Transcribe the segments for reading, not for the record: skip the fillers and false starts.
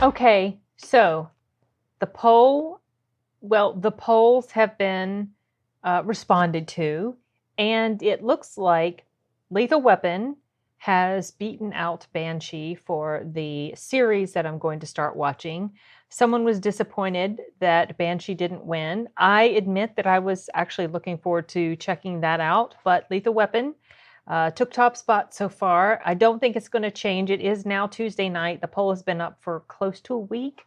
Okay, so the poll, well, the polls have been responded to, and it looks like Lethal Weapon has beaten out Banshee for the series that I'm going to start watching. Someone was disappointed that Banshee didn't win. I admit that I was actually looking forward to checking that out, but Lethal Weapon took top spot so far. I don't think it's going to change. It is now Tuesday night. The poll has been up for close to a week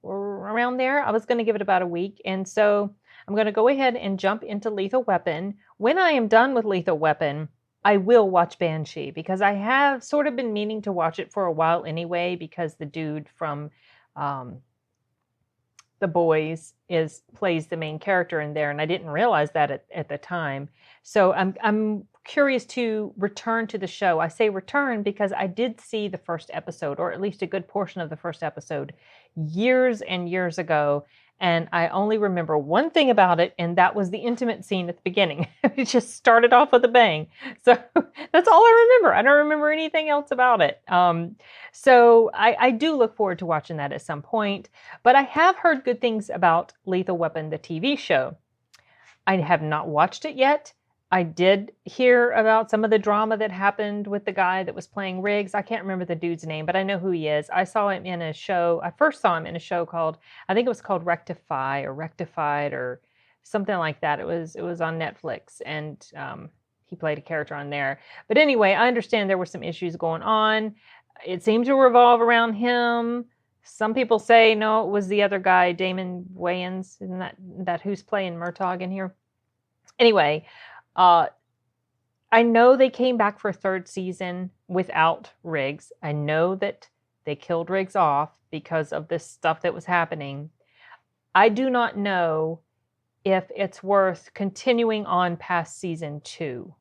or around there. I was going to give it about a week. And so I'm going to go ahead and jump into Lethal Weapon. When I am done with Lethal Weapon, I will watch Banshee because I have sort of been meaning to watch it for a while anyway, because the dude from The Boys plays the main character in there, and I didn't realize that at the time. So I'm curious to return to the show. I say return because I did see the first episode, or at least a good portion of the first episode, years and years ago. And I only remember one thing about it, and that was the intimate scene at the beginning. It just started off with a bang. So that's all I remember. I don't remember anything else about it. So I do look forward to watching that at some point. But I have heard good things about Lethal Weapon, the TV show. I have not watched it yet. I did hear about some of the drama that happened with the guy that was playing Riggs. I can't remember the dude's name, but I know who he is. I saw him in a show. I first saw him in a show called, I think it was called Rectify or Rectified or something like that. It was on Netflix, and he played a character on there. But anyway, I understand there were some issues going on. It seemed to revolve around him. Some people say, no, it was the other guy, Damon Wayans. Isn't that who's playing Murtaugh in here? Anyway, I know they came back for a third season without Riggs. I know that they killed Riggs off because of this stuff that was happening. I do not know if it's worth continuing on past season 2,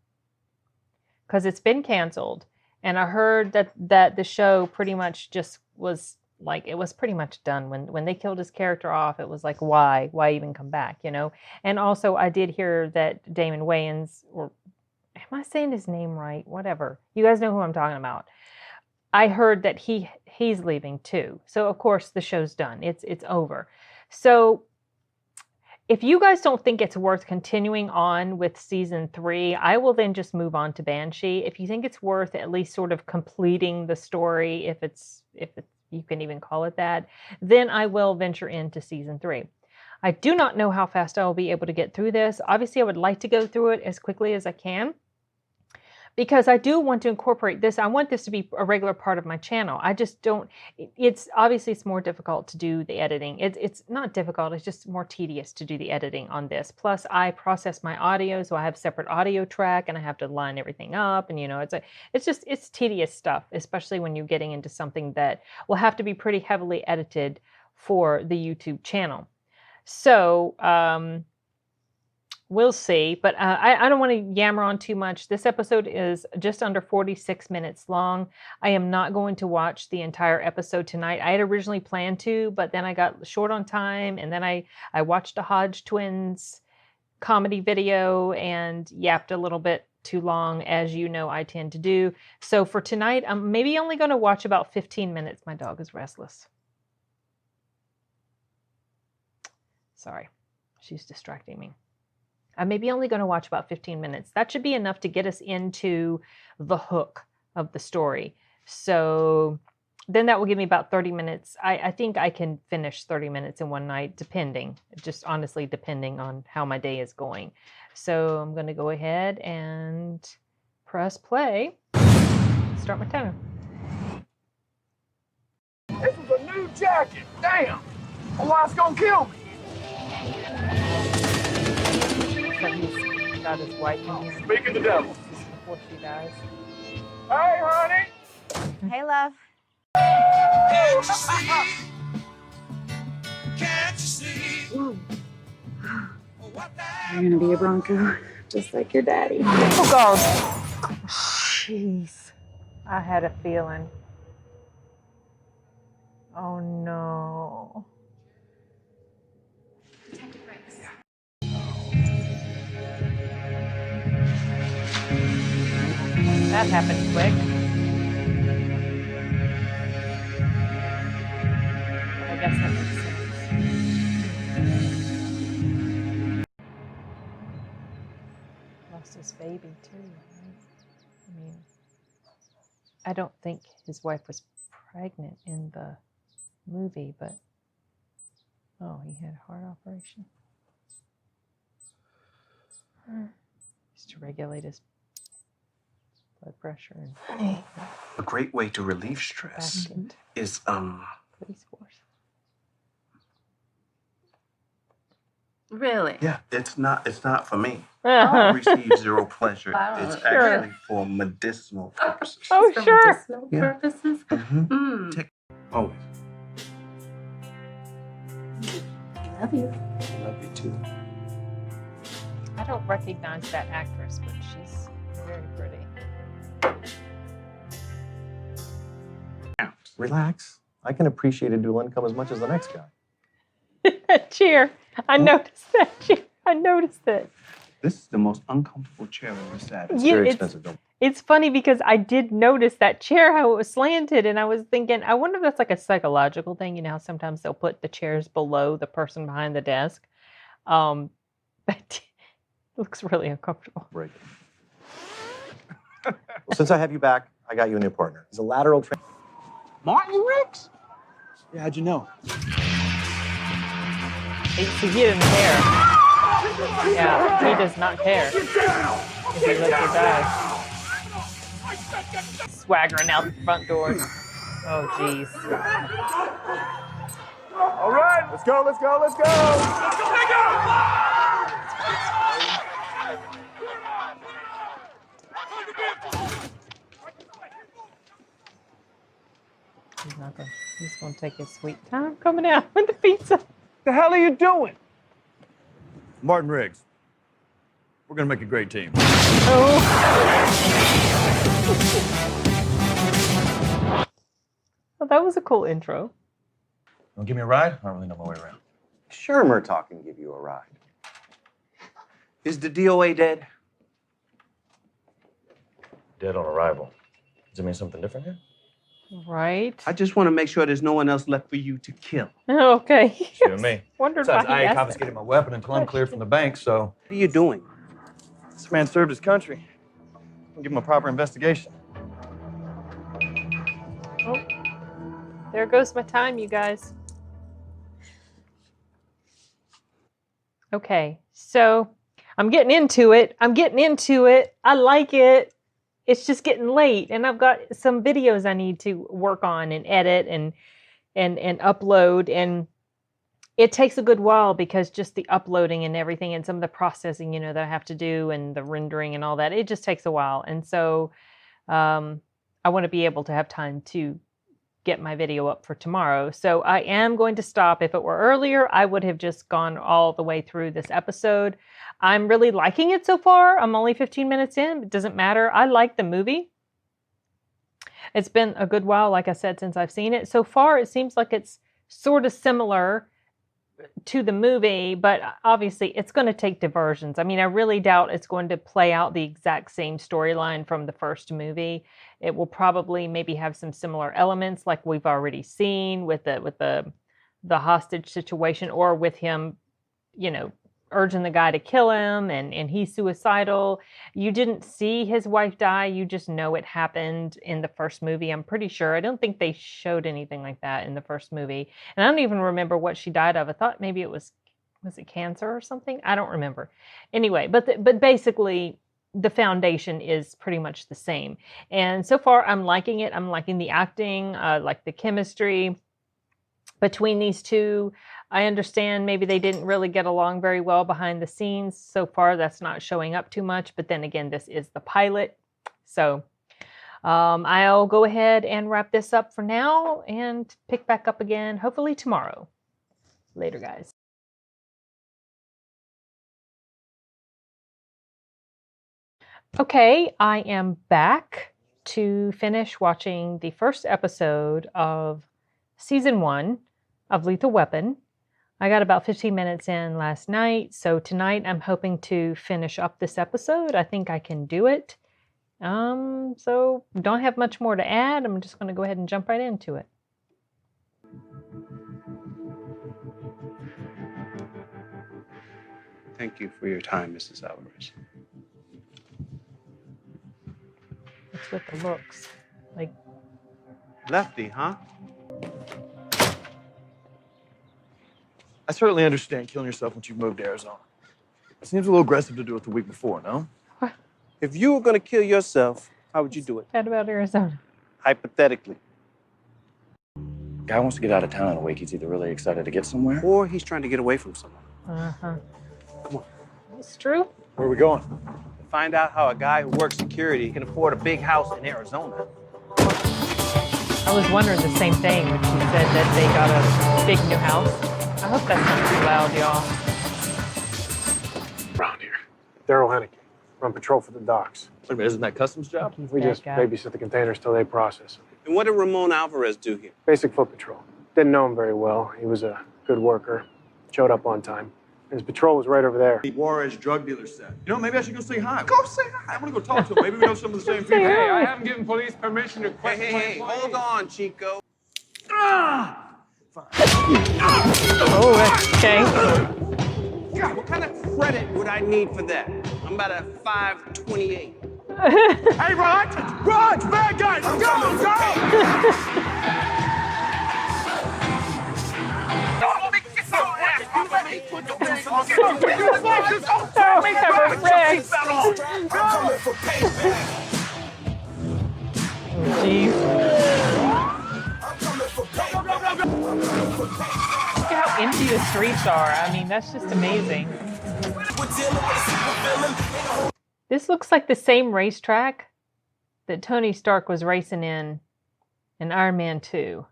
because it's been canceled. And I heard that the show pretty much just was like, it was pretty much done when they killed his character off. It was like, why even come back, you know? And also I did hear that Damon Wayans, or am I saying his name right? Whatever. You guys know who I'm talking about. I heard that he's leaving too. So of course the show's done. It's over. So if you guys don't think it's worth continuing on with season 3, I will then just move on to Banshee. If you think it's worth at least sort of completing the story, if it's you can even call it that, then I will venture into season 3. I do not know how fast I will be able to get through this. Obviously, I would like to go through it as quickly as I can, because I do want to incorporate this. I want this to be a regular part of my channel. I just don't, it's more difficult to do the editing. It's not difficult, it's just more tedious to do the editing on this. Plus I process my audio, so I have separate audio track and I have to line everything up, and you know, it's tedious stuff, especially when you're getting into something that will have to be pretty heavily edited for the YouTube channel. So, we'll see, but I don't want to yammer on too much. This episode is just under 46 minutes long. I am not going to watch the entire episode tonight. I had originally planned to, but then I got short on time, and then I watched a Hodge Twins comedy video and yapped a little bit too long, as you know I tend to do. So for tonight, I'm maybe only going to watch about 15 minutes. My dog is restless. Sorry, she's distracting me. I'm maybe only going to watch about 15 minutes. That should be enough to get us into the hook of the story. So then that will give me about 30 minutes. I think I can finish 30 minutes in one night, just honestly depending on how my day is going. So I'm going to go ahead and press play. Start my timer. This was a new jacket. Damn. My wife's going to kill me. So he's got his wife in here. Speaking the devil. Before she dies. Hey, honey. Hey, love. Can't you see? Can't you see? You're gonna be a Bronco, just like your daddy. Oh, God. Jeez. I had a feeling. Oh, no. That happened quick. his baby too, right? I mean, I don't think his wife was pregnant in the movie, but oh, he had a heart operation. Just to regulate his blood pressure and A great way to relieve stress back into is police force. Really? yeah, it's not for me. I receive zero pleasure. It's Sure. actually for medicinal purposes. Oh, For sure. medicinal Yeah. purposes? Mm-hmm. Always. Love you. I love you too. I don't recognize that actress, but she's very pretty. Relax. I can appreciate a dual income as much as the next guy. That chair. I noticed that chair. I noticed it. This is the most uncomfortable chair I've ever sat in. It's Yeah, very it's- expensive. Don't. It's funny because I did notice that chair, how it was slanted, and I was thinking, I wonder if that's like a psychological thing. You know how sometimes they'll put the chairs below the person behind the desk. But it looks really uncomfortable. Break it. Well, since I have you back, I got you a new partner. He's a lateral trainer. Martin Riggs? Yeah, how'd you know? See, he didn't care. Yeah, he does not care. If he lives or dies. Swaggering out the front door. Oh, jeez. All right, let's go, let's go, let's go! He's not going. He's going to take his sweet time coming out with the pizza. The hell are you doing? Martin Riggs. We're gonna make a great team. Oh. Well, that was a cool intro. Want to give me a ride? I don't really know my way around. Sure, Murtaugh can give you a ride. Is the DOA dead? Dead on arrival. Does it mean something different here? Right. I just want to make sure there's no one else left for you to kill. Okay. You and me. Wondered Besides, why I he ain't asked confiscated my weapon until I'm cleared from the bank, so What are you doing? this man served his country. I'll give him a proper investigation. that. Oh, there goes my time, you guys. Okay, so I'm getting into it. I like it. It's just getting late, and I've got some videos I need to work on and edit and upload, and it takes a good while because just the uploading and everything and some of the processing, that I have to do and the rendering and all that, it just takes a while. And so I want to be able to have time to get my video up for tomorrow. So I am going to stop. If it were earlier, I would have just gone all the way through this episode. I'm really liking it so far. I'm only 15 minutes in. It doesn't matter. I like the movie. It's been a good while, like I said, since I've seen it. So far, it seems like it's sort of similar to the movie, but obviously it's going to take diversions. I mean, I really doubt it's going to play out the exact same storyline from the first movie. It will probably maybe have some similar elements like we've already seen with the hostage situation, or with him, urging the guy to kill him and he's suicidal. You didn't see his wife die. You just know it happened in the first movie. I'm pretty sure. I don't think they showed anything like that in the first movie. And I don't even remember what she died of. I thought maybe it was it cancer or something? I don't remember. Anyway, but basically the foundation is pretty much the same. And so far I'm liking it. I'm liking the acting, like the chemistry between these two. I understand maybe they didn't really get along very well behind the scenes. So far, that's not showing up too much. But then again, this is the pilot. So I'll go ahead and wrap this up for now and pick back up again, hopefully tomorrow. Later, guys. Okay, I am back to finish watching the first episode of season 1 of Lethal Weapon. I got about 15 minutes in last night, so tonight I'm hoping to finish up this episode. I think I can do it. So don't have much more to add. I'm just going to go ahead and jump right into it. Thank you for your time, Mrs. Alvarez. What's with the looks? Like, Lefty, huh? I certainly understand killing yourself once you've moved to Arizona. It seems a little aggressive to do it the week before, no? If you were gonna kill yourself, how would you do it? bad about Arizona. Hypothetically. Guy wants to get out of town in a week. He's either really excited to get somewhere. Or he's trying to get away from someone. Uh-huh. Come on. It's true. Where are we going? Find out how a guy who works security can afford a big house in Arizona. I was wondering the same thing when she said that they got a big new house. I hope that's not too loud, y'all. Around here. Daryl Hennicky. Run patrol for the docks. Wait a minute, isn't that customs job? He's We that just guy. babysit the containers till they process them. And what did Ramon Alvarez do here? Basic foot patrol. Didn't know him very well. He was a good worker. Showed up on time. His patrol was right over there. The Juarez drug dealer said. You know, maybe I should go say hi. Go say hi. I'm gonna go talk to him. Maybe we know some of the same people. Hey, I haven't given police permission to quit. Hey, hold on, Chico. Oh, that's okay. God, what kind of credit would I need for that? I'm about a 528. Hey, Raj! Raj! Bad guys! Go! Go! Jeez. Look at how empty the streets are. I mean, that's just amazing. This looks like the same racetrack that Tony Stark was racing in Iron Man 2.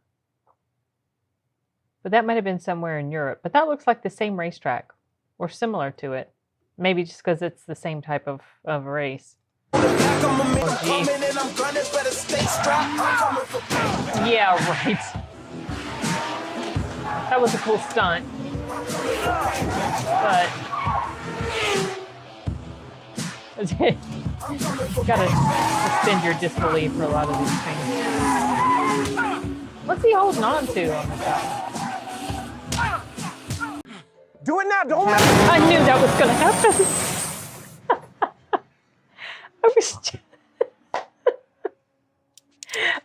But that might have been somewhere in Europe. But that looks like the same racetrack or similar to it. Maybe just because it's the same type of race. Oh, yeah, right. That was a cool stunt. But you gotta suspend your disbelief for a lot of these things. What's he holding on to on the top? Do it now, don't I knew that was gonna happen.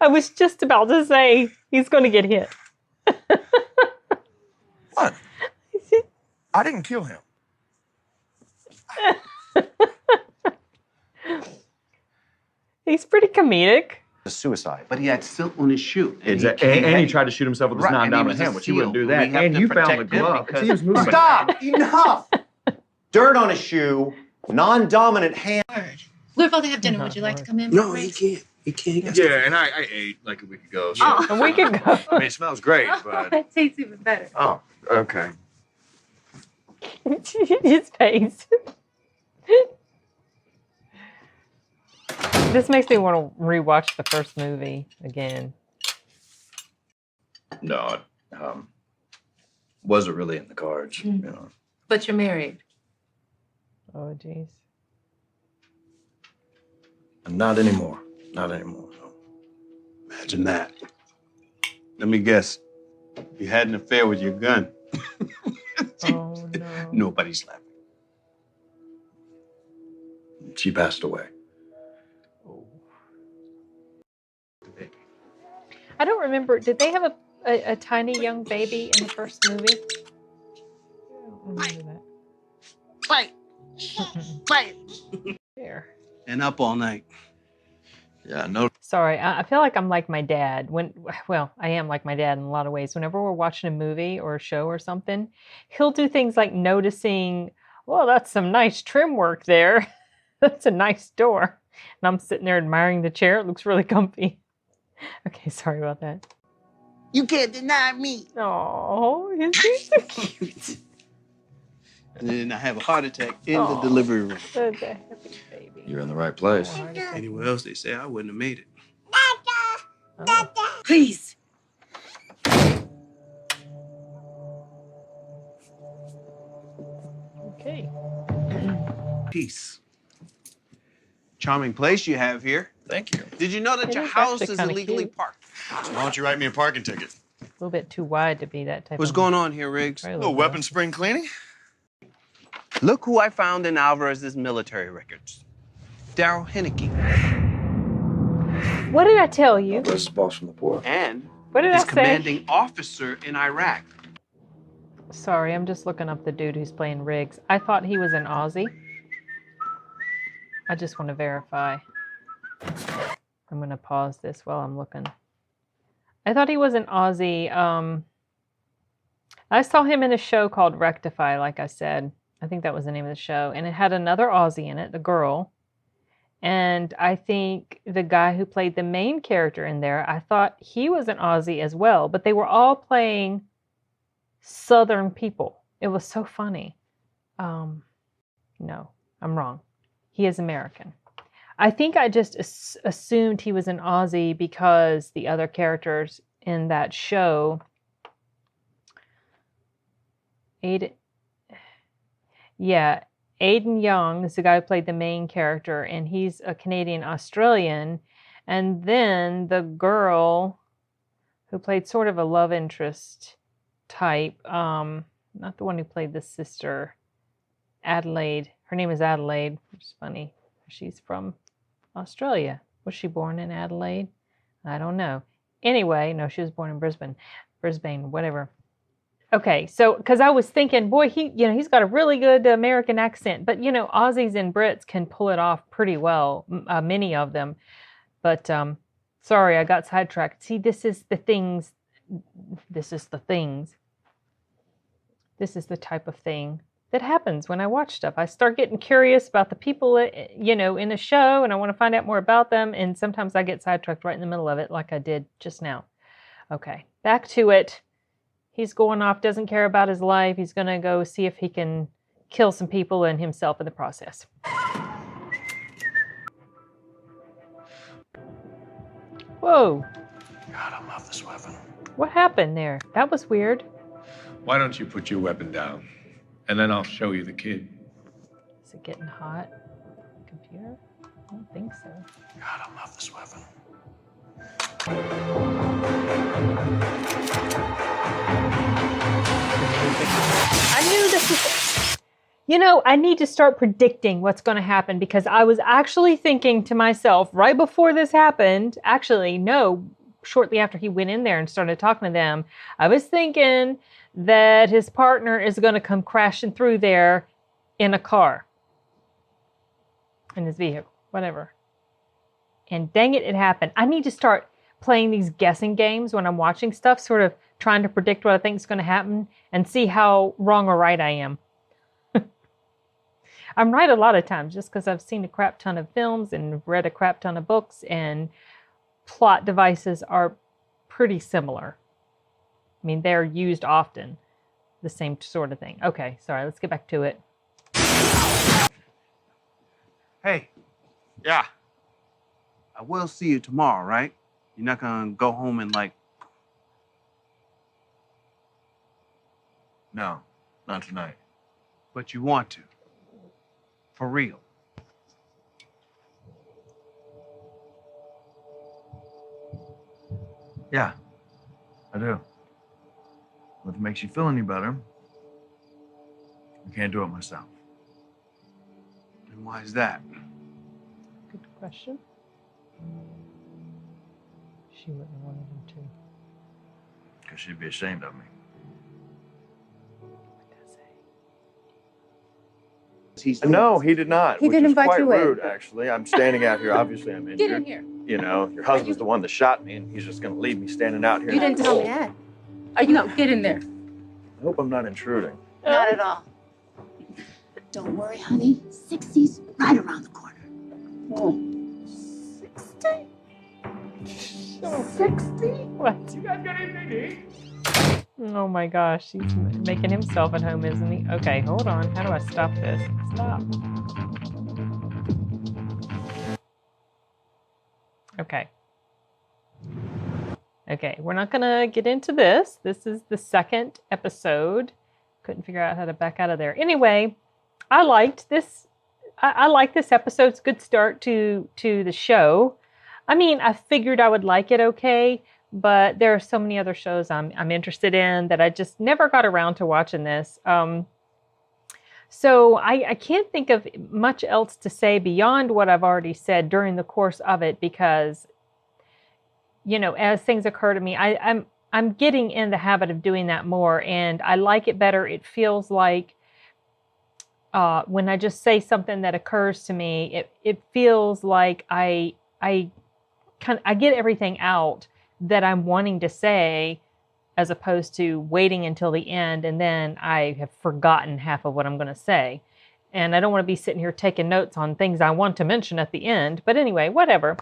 I was just about to say he's gonna get hit. What? I didn't kill him. He's pretty comedic. A suicide. But he had silt on his shoe. Exactly. And he tried to shoot himself with his Right, and he non-dominant was a hand, which he wouldn't seal. do that. We have And to you found the protect him glove because- he was moving. Stop! Enough! Dirt on his shoe, non-dominant hand. We're about to have dinner. Would you like to come in? No, he can't. He can't. Yeah, and I ate like a week ago. So. Oh. A week ago. I mean, it smells great, but. It tastes even better. Oh, okay. His face. This makes me want to rewatch the first movie again. No, wasn't really in the cards. You know. But you're married. Oh, jeez. Not anymore. Not anymore. No. Imagine that. Let me guess. You had an affair with your gun. Oh, no. Nobody's laughing. She passed away. I don't remember. Did they have a tiny young baby in the first movie? I don't remember Fight. that. Fight. There. And up all night. Yeah, no. Sorry, I feel like I'm like my dad. Well, I am like my dad in a lot of ways. Whenever we're watching a movie or a show or something, he'll do things like noticing, well, that's some nice trim work there. That's a nice door. And I'm sitting there admiring the chair. It looks really comfy. Okay, sorry about that. You can't deny me. Oh, he's so cute. And then I have a heart attack in the Aw. delivery room. Such a happy baby. You're in the right place. Oh, Anywhere else, they say I wouldn't have made it. Please. okay. Peace. Charming place you have here. Thank you. Did you know that It your is house actually is kinda illegally cute. parked? Why don't you write me a parking ticket? A little bit too wide to be that type What's of... going on here, Riggs? Very Oh, little weapon spring cleaning? Look who I found in Alvarez's military records. Daryl Hennicky. What did I tell you? Best boss from the port. And What did I his say? commanding officer in Iraq. Sorry, I'm just looking up the dude who's playing Riggs. I thought he was an Aussie. I just want to verify. I'm going to pause this while I'm looking. I thought he was an Aussie. I saw him in a show called Rectify, like I said. I think that was the name of the show. And it had another Aussie in it, the girl. And I think the guy who played the main character in there, I thought he was an Aussie as well. But they were all playing Southern people. It was so funny. No, I'm wrong. He is American. I think I just assumed he was an Aussie because the other characters in that show, Aiden Young is the guy who played the main character, and he's a Canadian Australian. And then the girl who played sort of a love interest type, not the one who played the sister, Adelaide. Her name is Adelaide, which is funny. She's from Australia. Was she born in Adelaide? I don't know. Anyway, no, she was born in Brisbane, whatever. Okay, so because I was thinking, boy, he's got a really good American accent, but Aussies and Brits can pull it off pretty well, many of them. But sorry, I got sidetracked. See, this is the things. This is the type of thing that happens when I watch stuff. I start getting curious about the people, in the show, and I want to find out more about them. And sometimes I get sidetracked right in the middle of it, like I did just now. Okay, back to it. He's going off, doesn't care about his life. He's going to go see if he can kill some people and himself in the process. Whoa. God, I love this weapon. What happened there? That was weird. Why don't you put your weapon down? And then I'll show you the kid. Is it getting hot? Computer? I don't think so. God, I love this weapon. I knew this was... I need to start predicting what's going to happen, because I was actually thinking to myself right before this happened, shortly after he went in there and started talking to them, I was thinking that his partner is going to come crashing through there in a car. In his vehicle, whatever. And dang it, it happened. I need to start playing these guessing games when I'm watching stuff, sort of trying to predict what I think is going to happen and see how wrong or right I am. I'm right a lot of times just because I've seen a crap ton of films and read a crap ton of books, and plot devices are pretty similar. I mean, they're used often, the same sort of thing. Okay, sorry, let's get back to it. Hey. Yeah. I will see you tomorrow, right? You're not gonna go home and No, not tonight. but you want to. For real. Yeah, I do. If it makes you feel any better, I can't do it myself. And why is that? Good question. She wouldn't have wanted him to. Because she'd be ashamed of me. No, he did not. He didn't which is invite quite you in. rude, actually. I'm standing out here. Obviously, I'm injured. Get in here. Your husband's the one that shot me, and he's just going to leave me standing out here. You didn't tell me that. Are you gonna get in there? I hope I'm not intruding. Not at all. Don't worry, honey. 60's right around the corner. Oh. 60? 60? What? You guys got anything to eat? Oh my gosh, he's making himself at home, isn't he? Okay, hold on. How do I stop this? Stop. Okay. Okay, we're not gonna get into this. This is the second episode. Couldn't figure out how to back out of there. Anyway, I liked this. I like this episode. It's a good start to the show. I mean, I figured I would like it okay, but there are so many other shows I'm interested in that I just never got around to watching this. So I can't think of much else to say beyond what I've already said during the course of it, because you know, as things occur to me, I'm getting in the habit of doing that more, and I like it better. It feels like when I just say something that occurs to me, it feels like I get everything out that I'm wanting to say, as opposed to waiting until the end and then I have forgotten half of what I'm going to say. And I don't want to be sitting here taking notes on things I want to mention at the end. But anyway, whatever.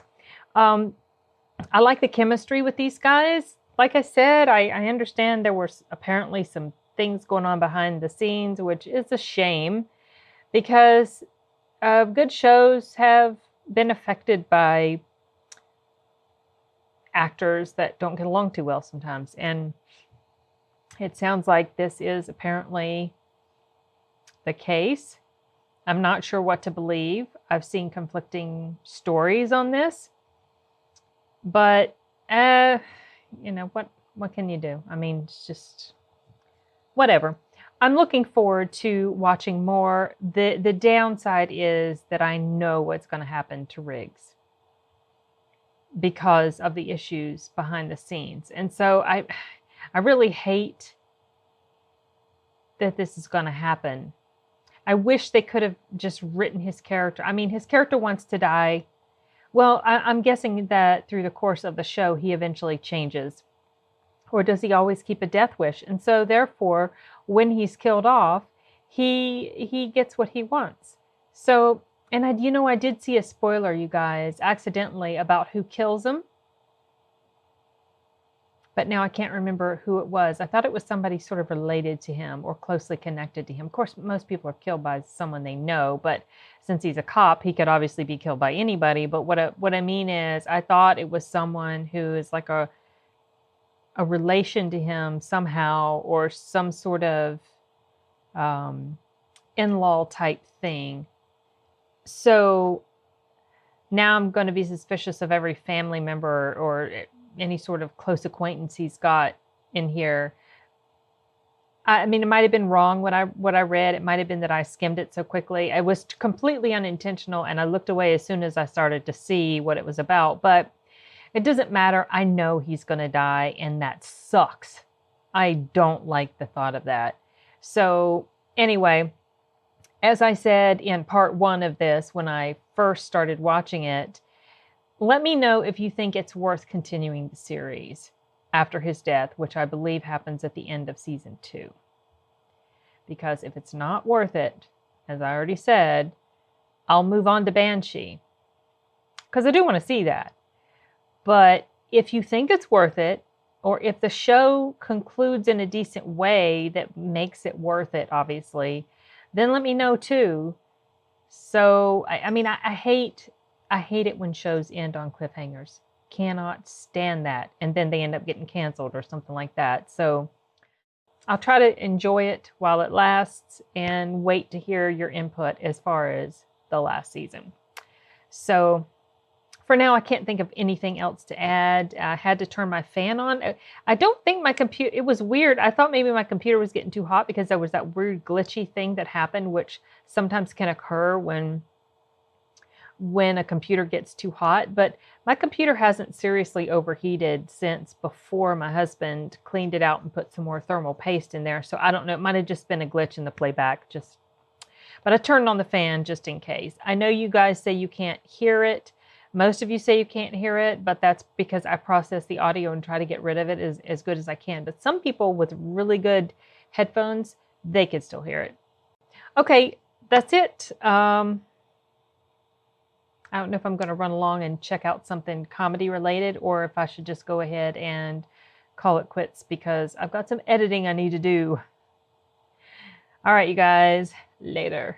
I like the chemistry with these guys. Like I said, I understand there were apparently some things going on behind the scenes, which is a shame because good shows have been affected by actors that don't get along too well sometimes. And it sounds like this is apparently the case. I'm not sure what to believe. I've seen conflicting stories on this. But, you know, what can you do? I mean, it's just whatever. I'm looking forward to watching more. The downside is that I know what's going to happen to Riggs because of the issues behind the scenes. And so I really hate that this is going to happen. I wish they could have just written his character. I mean, his character wants to die. Well, I'm guessing that through the course of the show, he eventually changes. Or does he always keep a death wish? And so therefore, when he's killed off, he gets what he wants. So, and I did see a spoiler, you guys, accidentally about who kills him. But now I can't remember who it was. I thought it was somebody sort of related to him or closely connected to him. Of course, most people are killed by someone they know, but since he's a cop, he could obviously be killed by anybody. But what I mean is, I thought it was someone who is like a relation to him somehow, or some sort of in-law type thing. So now I'm going to be suspicious of every family member or any sort of close acquaintance he's got in here. I mean, it might have been wrong what I read. It might have been that I skimmed it so quickly. It was completely unintentional, and I looked away as soon as I started to see what it was about. But it doesn't matter. I know he's going to die, and that sucks. I don't like the thought of that. So anyway, as I said in part 1 of this, when I first started watching it, let me know if you think it's worth continuing the series after his death, which I believe happens at the end of season 2. Because if it's not worth it, as I already said, I'll move on to Banshee. Because I do want to see that. But if you think it's worth it, or if the show concludes in a decent way that makes it worth it, obviously, then let me know too. So, I mean, I hate it when shows end on cliffhangers. Cannot stand that. And then they end up getting canceled or something like that. So I'll try to enjoy it while it lasts and wait to hear your input as far as the last season. So for now, I can't think of anything else to add. I had to turn my fan on. I don't think my computer, it was weird. I thought maybe my computer was getting too hot because there was that weird glitchy thing that happened, which sometimes can occur when a computer gets too hot. But my computer hasn't seriously overheated since before my husband cleaned it out and put some more thermal paste in there. So I don't know. It might have just been a glitch in the playback. But I turned on the fan just in case. I know you guys say you can't hear it. Most of you say you can't hear it, but that's because I process the audio and try to get rid of it as good as I can. But some people with really good headphones, they could still hear it. Okay, that's it. I don't know if I'm going to run along and check out something comedy related, or if I should just go ahead and call it quits because I've got some editing I need to do. All right, you guys, later.